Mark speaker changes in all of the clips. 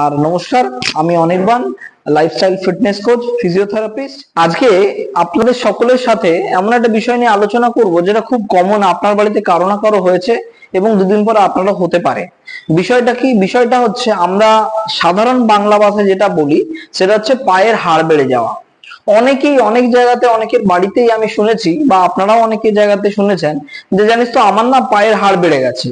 Speaker 1: আর নমস্কার, আমি Anirban, lifestyle fitness coach, physiotherapist. আজকে আপনাদের সকলের সাথে এমন একটা বিষয় নিয়ে আলোচনা করব যেটা খুব কমন, আপনার বাড়িতে কারো না কারো হয়েছে এবং দুদিন পর আপনারও হতে পারে। বিষয়টা কি? বিষয়টা হচ্ছে আমরা সাধারণ বাংলা ভাষায় যেটা বলি সেটা হচ্ছে পায়ের হাড় বেড়ে যাওয়া। অনেকেই অনেক জায়গাতে, অনেকের বাড়িতেই আমি শুনেছি বা আপনারাও অনেকের জায়গাতে শুনেছেন যে জানিস তো আমার না পায়ের হাড় বেড়ে গেছে।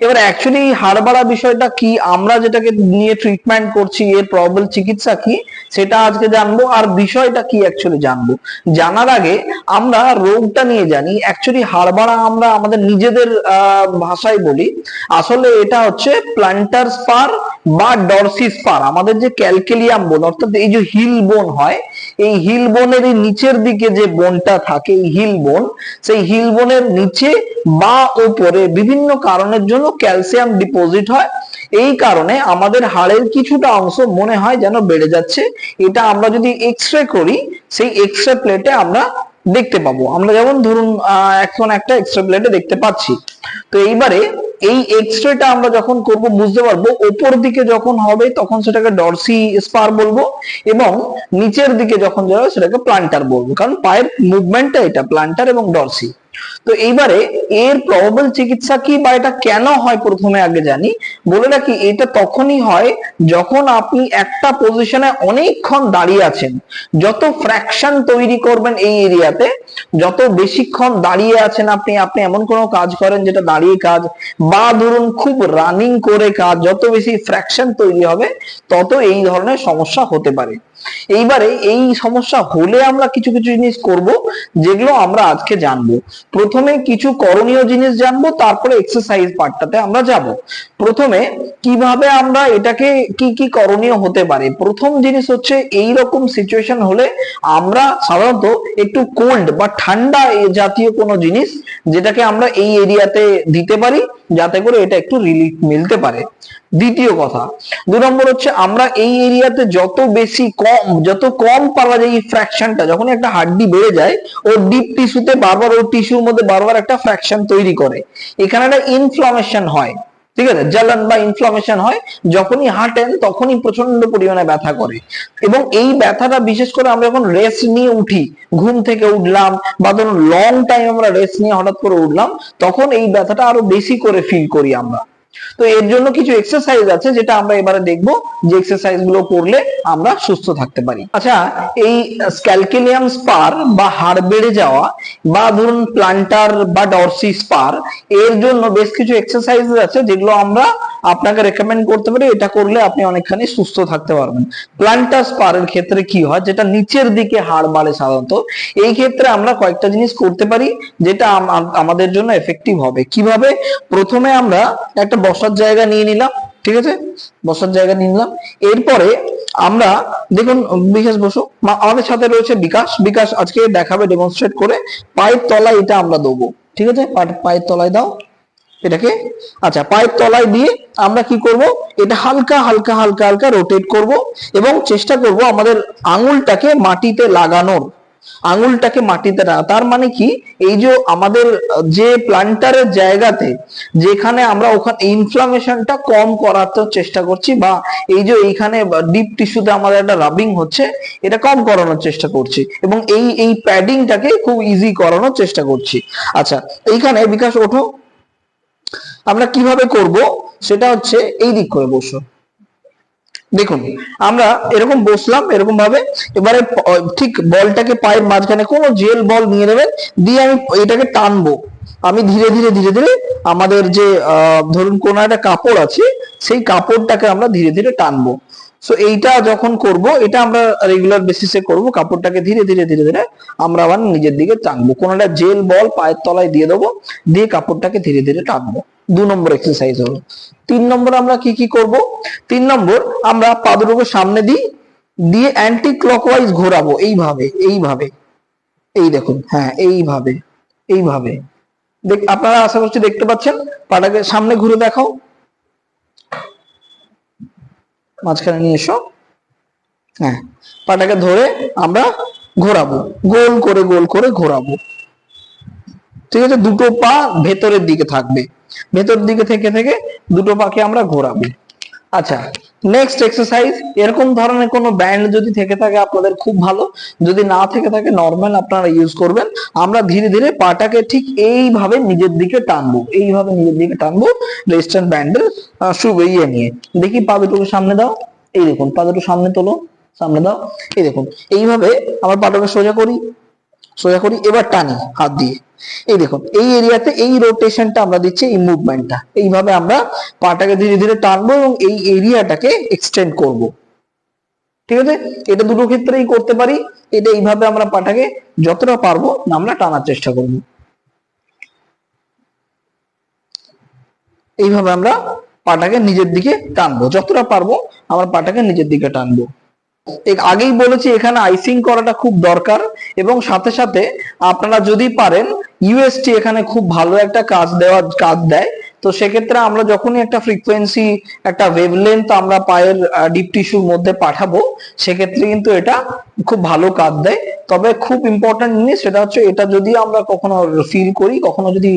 Speaker 1: এবার অ্যাকচুয়ালি এই হাড় বাড়া বিষয়টা কি, আমরা যেটাকে নিয়ে ট্রিটমেন্ট করছি, এর প্রবল চিকিৎসা কি, সেটা আজকে জানবো। আর বিষয়টা কি অ্যাকচুয়ালি জানবো। জানার আগে আমরা রোগটা নিয়ে জানি। অ্যাকচুয়ালি হাড় বাড়া আমরা আমাদের নিজেদের ভাষায় বলি, আসলে এটা হচ্ছে প্ল্যান্টার স্পার বা ডরসি স্পার। আমাদের যে ক্যালকেলিয়াম বোন, অর্থাৎ এই যে হিল বোন হয়, এই হিল বোনের এই নিচের দিকে যে বোনটা থাকে, এই হিল বোন, সেই হিল বোনের নিচে বা উপরে বিভিন্ন কারণের জন্য ক্যালসিয়াম ডিপোজিট হয়। এই কারণে আমাদের হাড়ের কিছুটা অংশ মনে হয় যেন বেড়ে যাচ্ছে। এটা আমরা যদি এক্সরে করি, সেই এক্সরে প্লেটে আমরা দেখতে পাবো। আমরা যেমন ধরুন এখন একটা এক্সরে প্লেটে দেখতে পাচ্ছি। তো এইবারে এই এক্সরেটা আমরা যখন করব বুঝতে পারবো, ওপর দিকে যখন হবে তখন সেটাকে ডরসি স্পার বলবো, এবং নিচের দিকে যখন যাবে সেটাকে প্লান্টার বলবো, কারণ পায়ের মুভমেন্টটা এটা প্লান্টার এবং ডরসি। তো এইবারে এর প্রবাবল চিকিৎসা কি বা এটা কেন হয় প্রথমে আগে জানি। বলে রাখি, এটা তখনই হয় যখন আপনি একটা পজিশনে অনেকক্ষণ দাঁড়িয়ে আছেন। যত ফ্র্যাকশন তৈরি করবেন এই এরিয়াতে, যত বেশিক্ষণ দাঁড়িয়ে আছেন আপনি, আপনি এমন কোনো কাজ করেন যেটা দাঁড়িয়ে কাজ, বা ধরুন খুব রানিং করে কাজ, যত বেশি ফ্র্যাকশন তৈরি হবে তত এই ধরনের সমস্যা হতে পারে। এইবারে এই সমস্যা হলে আমরা কিছু কিছু জিনিস করব, যেগুলো আমরা আজকে জানবো। প্রথমে কিছু করণীয় জিনিস জানবো, তারপরে এক্সারসাইজ পার্টটাতে আমরা যাব। প্রথমে কিভাবে আমরা এটাকে, কি কি করণীয় হতে পারে। প্রথম জিনিস হচ্ছে, এই রকম সিচুয়েশন হলে আমরা সাধারণত একটু কোল্ড বা ঠান্ডা জাতীয় কোনো জিনিস যেটাকে আমরা এই এরিয়াতে দিতে পারি, যাতে করে এটা একটু রিলিফ মিলতে পারে। দ্বিতীয় কথা, 2 নম্বর হচ্ছে, আমরা এই এরিয়াতে যত কম পাওয়া যায় এই ফ্র্যাকশনটা, যখন একটা হাড্ডি বেড়ে যায় ও ডিপ টিস্যুতে বারবার, ও টিস্যুর মধ্যে বারবার একটা ফ্র্যাকশন তৈরি করে, এখানে একটা ইনফ্লামেশন হয়। ঠিক আছে, জ্বলন বা ইনফ্লামেশন হয়। যখনই হাঁটেন তখনই প্রচন্ড পরিমাণে ব্যথা করে, এবং এই ব্যথাটা বিশেষ করে আমরা যখন রেস্ট নিয়ে উঠি, ঘুম থেকে উঠলাম বা ধরুন লং টাইম আমরা রেস্ট নিয়ে হঠাৎ করে উঠলাম, তখন এই ব্যথাটা আরো বেশি করে ফিল করি আমরা। তো এর জন্য কিছু এক্সারসাইজ আছে যেটা আমরা এবারে দেখবো, যে এক্সারসাইজ গুলো করলে আমরা সুস্থ থাকতে পারি। আচ্ছা, এই ক্যালকেলিয়াম স্পার বা হাড় বেড়ে যাওয়া, বা ধরুন প্লান্টার বা ডরসি স্পার, এর জন্য বেশ কিছু এক্সারসাইজ আছে যেগুলো আমরা আপনাকে রেকমেন্ড করতে পারি। এটা করলে আপনি অনেকখানি সুস্থ থাকতে পারবেন। প্লান্টার স্পারের ক্ষেত্রে কি হয়, যেটা নিচের দিকে হাড় বাড়ে সাধারণত, এই ক্ষেত্রে আমরা কয়েকটা জিনিস করতে পারি যেটা আমাদের জন্য এফেক্টিভ হবে। কিভাবে? প্রথমে আমরা একটা বসার জায়গা নিয়ে নিলাম। ঠিক আছে, বসার জায়গা নিয়ে নিলাম। এরপরে আমরা দেখুন, বিকাশ বসো, আমাদের সাথে রয়েছে বিকাশ। বিকাশ আজকে দেখাবে ডেমনস্ট্রেট করে। পায়ের তলায় এটা আমরা দেবো। ঠিক আছে, পায়ের তলায় দাও এটাকে। আচ্ছা, পায়ের তলায় দিয়ে আমরা কি করব, এটা হালকা হালকা হালকা হালকা রোটেট করব, এবং চেষ্টা করব আমাদের আঙুলটাকে মাটিতে লাগানোর। আঙুলটাকে মাটিতে রাখা তার মানে কি, এই যে আমাদের যে প্লান্টারের জায়গাতে, যেখানে আমরা ওখানে ইনফ্লামেশনটা কম করার চেষ্টা করছি, বা এই যে এইখানে ডিপ টিস্যুতে আমাদের একটা রাবিং হচ্ছে, এটা কম করানোর চেষ্টা করছি, এবং এই প্যাডিংটাকে খুব ইজি করানোর চেষ্টা করছি। আচ্ছা, এইখানে বিকাশ ওঠো। আমরা কিভাবে করব সেটা হচ্ছে, এই দিক করে বসো। দেখুন, আমরা এরকম বসলাম এরকম ভাবে। এবারে ঠিক বলটাকে পায়ের মাঝখানে কোনো জেল বল নিয়ে নেবেন, দিয়ে আমি এটাকে টানবো। আমি ধীরে ধীরে ধীরে ধীরে আমাদের যে ধরুন কোন একটা কাপড় আছে, সেই কাপড়টাকে আমরা ধীরে ধীরে টানবো। সো এইটা যখন করব, এটা আমরা রেগুলার বেসিসে করব। কাপড়টাকে ধীরে ধীরে ধীরে ধীরে আমরা আবার নিজের দিকে টানবো। কোন একটা জেল বল পায়ের তলায় দিয়ে দেবো, দিয়ে কাপড়টাকে ধীরে ধীরে টানবো। 2 নম্বর এক্সারসাইজ হলো। 3 নম্বর আমরা কি কি করব? 3 নম্বর, আমরা পা দুটোকে সামনে দিই, দিয়ে অ্যান্টি ক্লকওয়াইজ ঘোরাবো। এইভাবে এইভাবে, এই দেখুন, হ্যাঁ এইভাবে এইভাবে। আপনারা আশা করছি দেখতে পাচ্ছেন। পাটাকে সামনে ঘুরে দেখাও, মাঝখানে নিয়ে এসো। হ্যাঁ, পাটাকে ধরে আমরা ঘোরাবো, গোল করে গোল করে ঘোরাবো। ঠিক আছে, দুটো পা ভেতরের দিকে থাকবে, ভেতর দিকে থেকে থেকে দুটো পাকে আমরা ঘোরাবো। আচ্ছা, নেক্সট এক্সারসাইজ, এরকম ধরনের কোনো ব্যান্ড যদি থেকে থাকে আপনাদের খুব ভালো, যদি না থেকে থাকে নর্মাল আপনারা ইউজ করবেন। আমরা ধীরে ধীরে পাটাকে ঠিক এইভাবে নিজের দিকে টানবো, এইভাবে নিজের দিকে টানবো রেজিস্ট্যান্ট ব্যান্ডের ইয়ে নিয়ে। দেখি পা দুটোকে সামনে দাও, এই দেখুন পা দুটো সামনে তোলো, সামনে দাও, এই দেখুন এইভাবে আমার পাটাকে সোজা করি, সোজা করি, এবার টানি হাত দিয়ে, এই দেখুন এই এরিয়াতে এই রোটেশনটা আমরা দিচ্ছি, এই মুভমেন্টটা এইভাবে আমরা পাটাকে ধীরে ধীরে টানবো এবং এই এরিয়াটাকে এক্সটেন্ড করব। ঠিক আছে, এটা দুটো ক্ষেত্রেই করতে পারি। এটা এইভাবে আমরা পাটাকে যতটা পারবো আমরা টানার চেষ্টা করব। এইভাবে আমরা পাটাকে নিজের দিকে টানবো, যতটা পারবো আমরা পাটাকে নিজের দিকে টানবো। আগেই বলেছি এখানে আইসিং করাটা খুব দরকার, এবং সাথে সাথে আপনারা যদি পারেন ইউএসটি এখানে খুব ভালো একটা কাজ দেয়। তো সেক্ষেত্রে আমরা যখনই একটা ফ্রিকোয়েন্সি, একটা ওয়েভলেন্থ আমরা পায়ের ডিপ টিস্যুর মধ্যে পাঠাবো, সেক্ষেত্রে কিন্তু এটা খুব ভালো কাজ দেয়। তবে খুব ইম্পর্টেন্ট জিনিস সেটা হচ্ছে, এটা যদি আমরা কখনো ফিল করি, কখনো যদি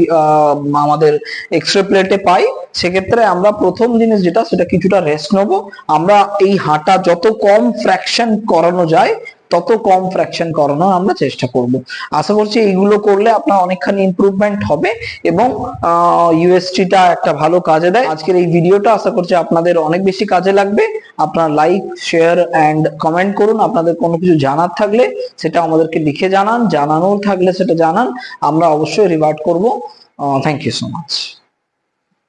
Speaker 1: আমাদের এক্সরে প্লেটে পাই, সেক্ষেত্রে আমরা প্রথম জিনিস যেটা, সেটা কিছুটা রেস্ট নেবো। আমরা এই হাঁটা যত কম ফ্র্যাকশন করানো যায় তত কম ফ্র্যাকশন করানোর আমরা চেষ্টা করব। আশা করছি এইগুলো করলে আপনার অনেকখানি ইমপ্রুভমেন্ট হবে এবং ইউএসটিটা একটা ভালো কাজে দেয়। আজকের এই ভিডিওটা আশা করছি আপনাদের অনেক বেশি কাজে লাগবে। আপনারা লাইক, শেয়ার এন্ড কমেন্ট করুন। আপনাদের কোনো কিছু জানার থাকলে সেটা আমাদেরকে লিখে জানান, জানানোর থাকলে সেটা জানান, আমরা অবশ্যই রিভার্ট করব। Thank you so much.